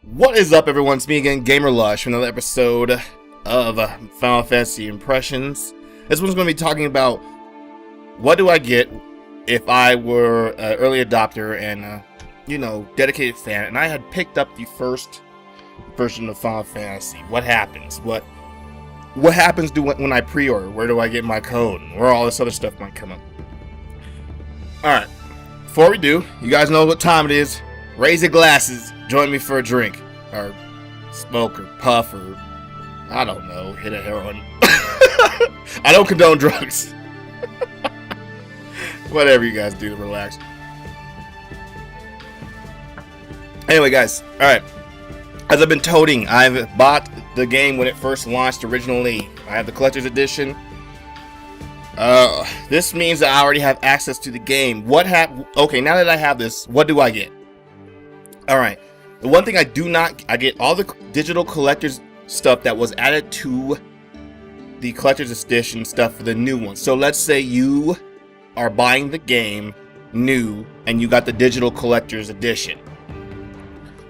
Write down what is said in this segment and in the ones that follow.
What is up, everyone? It's me again, Gamerlush, for another episode of Final Fantasy Impressions. This one's going to be talking about what do I get if I were an early adopter and, dedicated fan, and I had picked up the first version of Final Fantasy. What happens? What happens when I pre-order? Where do I get my code? Where all this other stuff might come up? Alright, before we do, you guys know what time it is. Raise your glasses, join me for a drink, or smoke, or puff, or I don't know, hit a heroin. I don't condone drugs. Whatever you guys do to relax. Anyway, guys, alright. As I've been toting, I've bought the game when it first launched originally. I have the collector's edition. This means that I already have access to the game. Okay, now that I have this, what do I get? Alright, the one thing I get all the digital collector's stuff that was added to the collector's edition stuff for the new one. So let's say you are buying the game new and you got the digital collector's edition.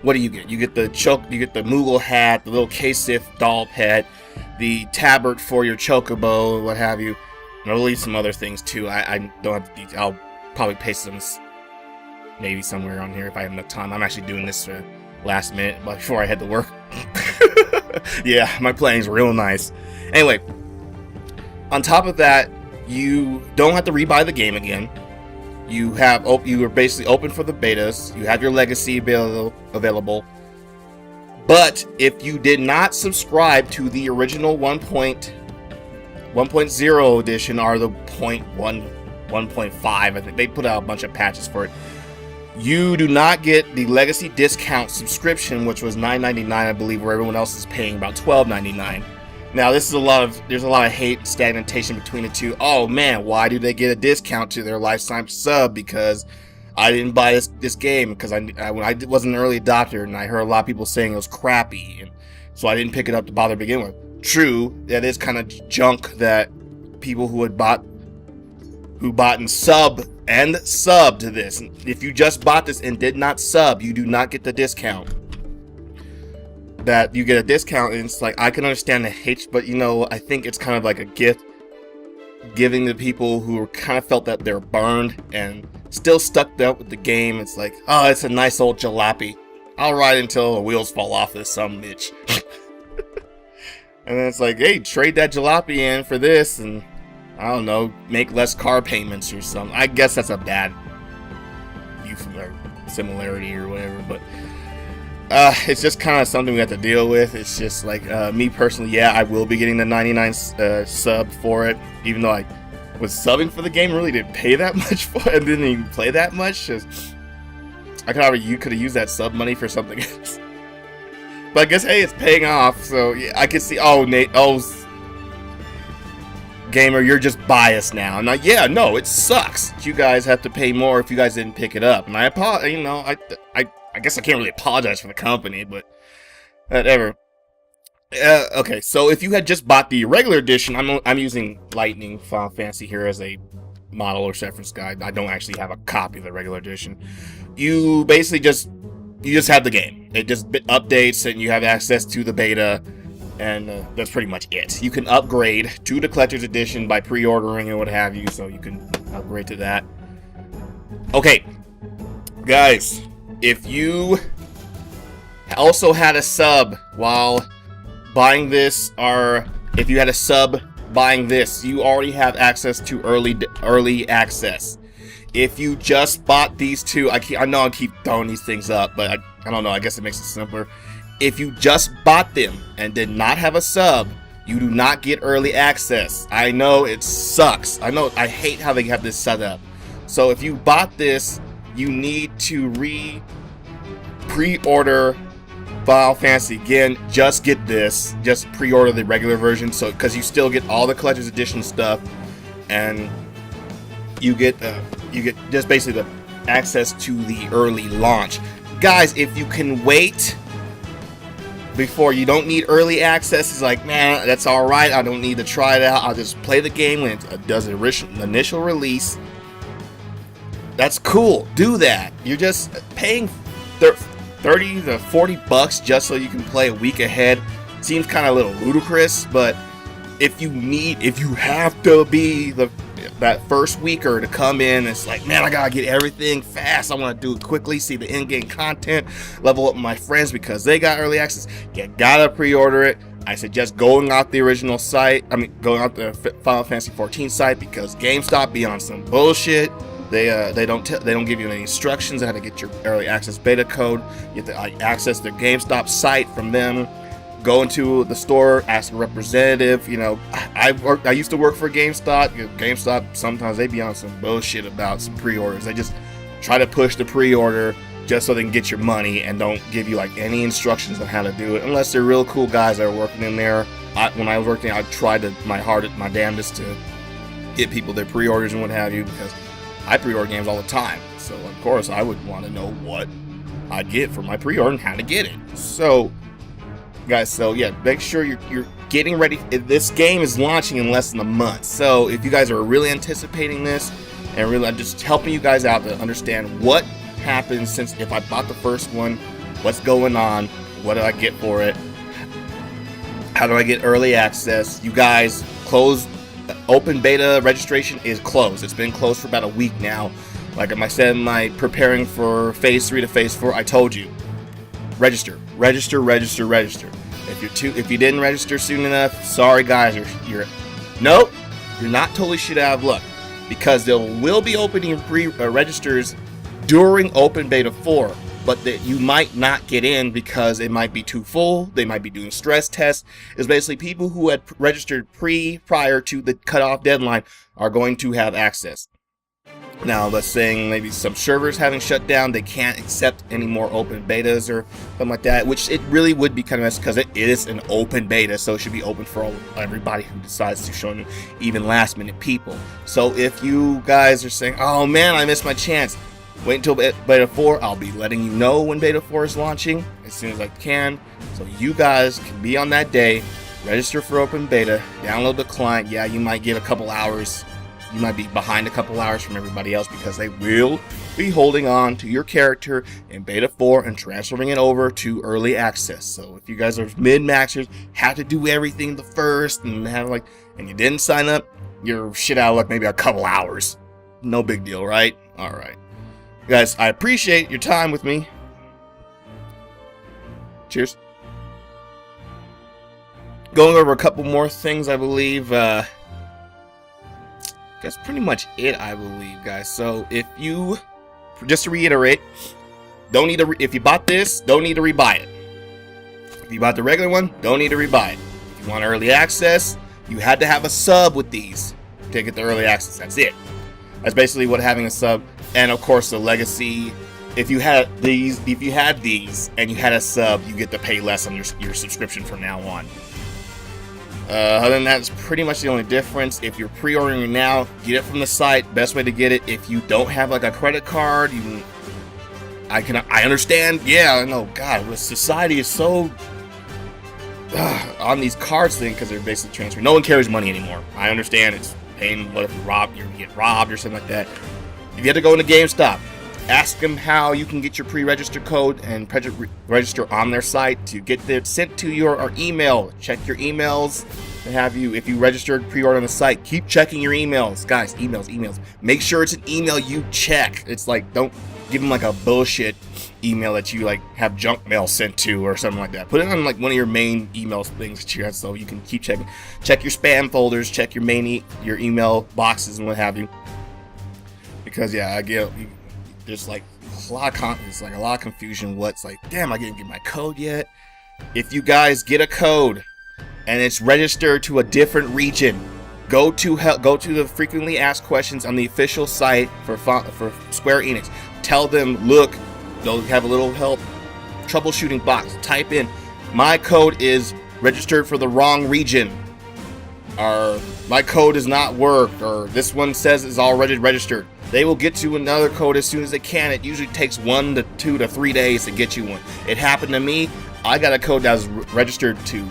What do you get? You get the Moogle hat, the little K-Sif doll pet, the tabard for your chocobo, what have you. And I'll leave some other things too. I don't have to, I'll probably paste them maybe somewhere on here if I have enough time. I'm actually doing this for last minute before I head to work. Yeah, my playing's real nice. Anyway, on top of that, you don't have to rebuy the game again. You are basically open for the betas. You have your legacy available. But if you did not subscribe to the original 1.0 edition or the 1.5, I think they put out a bunch of patches for it. You do not get the legacy discount subscription, which was $9.99, I believe, where everyone else is paying about $12.99. Now, there's a lot of hate, stagnation between the two. Oh man, why do they get a discount to their lifetime sub? Because I didn't buy this game because when I wasn't an early adopter, and I heard a lot of people saying it was crappy, and so I didn't pick it up to bother to begin with. True, that is kind of junk that people who bought and subbed to this. If you just bought this and did not sub, you do not get the discount. That you get a discount, and it's like, I can understand the hate, but I think it's kind of like a gift giving to people who kind of felt that they're burned and still stuck up with the game. It's like, oh, it's a nice old jalopy. I'll ride until the wheels fall off this some bitch. And then it's like, hey, trade that jalopy in for this, and I don't know, make less car payments or something. I guess that's a bad similarity or whatever, but it's just kind of something we have to deal with. It's just like, me personally, yeah, I will be getting the 99 sub for it, even though I was subbing for the game, really didn't pay that much for it, and didn't even play that much. You could have used that sub money for something else. But I guess, hey, it's paying off, so yeah, I can see. Oh, Nate, Gamer, you're just biased now. And yeah, no, it sucks. You guys have to pay more if you guys didn't pick it up. And I apologize. I guess I can't really apologize for the company, but whatever. Okay, so if you had just bought the regular edition, I'm using Lightning Final Fantasy here as a model or reference guide. I don't actually have a copy of the regular edition. You basically just have the game. It just updates, and you have access to the beta, and that's pretty much it. You can upgrade to the collector's edition by pre-ordering and what have you, so you can upgrade to that. Okay, guys, if you also had a sub while buying this, or if you had a sub buying this, you already have access to early access. If you just bought these two, I know I keep throwing these things up, but I don't know, I guess it makes it simpler. If you just bought them and did not have a sub, you do not get early access. I know it sucks. I know, I hate how they have this set up. So if you bought this, you need to pre-order Final Fantasy. Again, just get this. Just pre-order the regular version, so because you still get all the collector's edition stuff, and you get just basically the access to the early launch. Guys, if you can wait before, you don't need early access. It's like, man, that's all right. I don't need to try it out. I'll just play the game when it does the initial release. That's cool. Do that. You're just paying $30 to $40 just so you can play a week ahead seems kind of a little ludicrous, but if you have to be that first weeker to come in, it's like, man, I gotta get everything fast. I want to do it quickly, see the in-game content, level up my friends because they got early access. You gotta pre-order it. I suggest going off the original site. Going off the Final Fantasy XIV site because GameStop be on some bullshit. They don't give you any instructions on how to get your early access beta code. You have to access their GameStop site from them. Go into the store, ask a representative. You know, I used to work for GameStop. GameStop, sometimes they be on some bullshit about some pre-orders. They just try to push the pre-order just so they can get your money and don't give you like any instructions on how to do it, unless they're real cool guys that are working in there. When I was working, I tried my damnedest to get people their pre-orders and what have you, because I pre-order games all the time. So of course I would want to know what I get for my pre-order and how to get it. So guys, so yeah, make sure you're getting ready. This game is launching in less than a month, so if you guys are really anticipating this, and really I'm just helping you guys out to understand what happens since if I bought the first one, what's going on, what do I get for it, how do I get early access. You guys, open beta registration is closed. It's been closed for about a week now. Like I said in my preparing for phase 3 to phase 4, I told you, register. If you didn't register soon enough, sorry guys, you're not totally shit out of luck, because there will be opening registers during open beta 4, but that you might not get in because it might be too full. They might be doing stress tests. It's basically people who had registered prior to the cutoff deadline are going to have access. Now, let's say maybe some servers having shut down, they can't accept any more open betas or something like that, which it really would be kind of messy because it is an open beta, so it should be open for everybody who decides to show them, even last minute people. So if you guys are saying, oh man, I missed my chance, wait until beta 4. I'll be letting you know when beta 4 is launching as soon as I can, so you guys can be on that day, register for open beta, download the client. Yeah, you might get a couple hours. You might be behind a couple hours from everybody else because they will be holding on to your character in beta 4 and transferring it over to early access. So if you guys are mid-maxers, have to do everything the first and you didn't sign up, you're shit out of luck, maybe a couple hours. No big deal, right? All right. Guys, I appreciate your time with me. Cheers. Going over a couple more things, I believe. That's pretty much it, I believe, guys. So just to reiterate, if you bought this, don't need to rebuy it. If you bought the regular one, don't need to rebuy it. If you want early access, you had to have a sub with these to get the early access. That's it. That's basically what having a sub. And of course, the legacy. If you had these and you had a sub, you get to pay less on your subscription from now on. Other than that, it's pretty much the only difference. If you're pre-ordering now, get it from the site. Best way to get it. If you don't have like a credit card, I understand. Yeah, I know. God, society is so on these cards thing because they're basically transferring. No one carries money anymore. I understand. It's paying. What if you get robbed or something like that? If you have to go into GameStop, ask them how you can get your pre-register code and register on their site to get it sent to your email. Check your emails and if you registered pre-order on the site, keep checking your emails. Guys, emails. Make sure it's an email you check. It's like, don't give them like a bullshit email that you like have junk mail sent to or something like that. Put it on like one of your main email things that you have so you can keep checking. Check your spam folders, check your your email boxes and what have you. Because yeah, I get there's like a lot of confusion. What's like, damn, I didn't get my code yet. If you guys get a code and it's registered to a different region, go to the frequently asked questions on the official site for Square Enix. Tell them, look, they'll have a little help troubleshooting box. Type in, my code is registered for the wrong region, or my code does not work, or this one says it's already registered. They will get you another code as soon as they can. It usually takes 1 to 2 to 3 days to get you one. It happened to me. I got a code that was registered to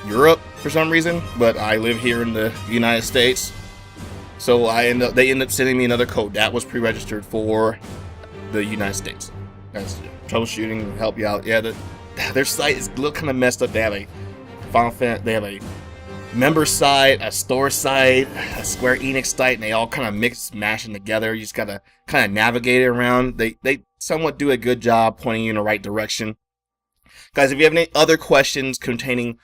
Europe for some reason, but I live here in the United States. So they end up sending me another code that was pre-registered for the United States. That's it. troubleshooting, help you out. Yeah, their site is a little kind of messed up. They have a they have a member site, a store site, a Square Enix site, and they all kind of mix, mashing together. You just gotta kind of navigate it around. They somewhat do a good job pointing you in the right direction. Guys, if you have any other questions containing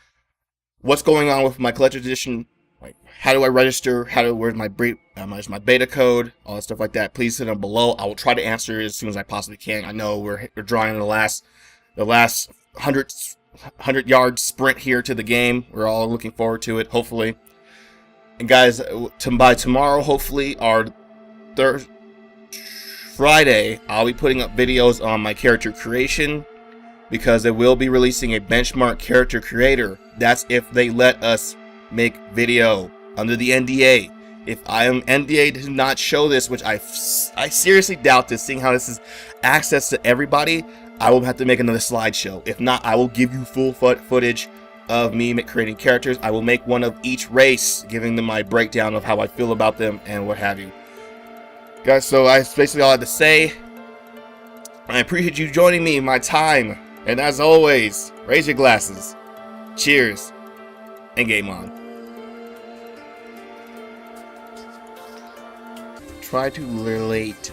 what's going on with my collector's edition, like how do I register, where's my beta code, all that stuff like that, please send them below. I will try to answer as soon as I possibly can. I know we're drawing the last 100-yard sprint here to the game. We're all looking forward to it, hopefully. And guys, by tomorrow, hopefully, or Friday, I'll be putting up videos on my character creation, because they will be releasing a benchmark character creator. That's if they let us make video under the NDA. If I am NDA to not show this, which I seriously doubt this, seeing how this is access to everybody, I will have to make another slideshow. If not, I will give you full footage of me creating characters. I will make one of each race, giving them my breakdown of how I feel about them and what have you. Guys, so that's basically all I had to say. I appreciate you joining me in my time. And as always, raise your glasses. Cheers. And game on. Try to relate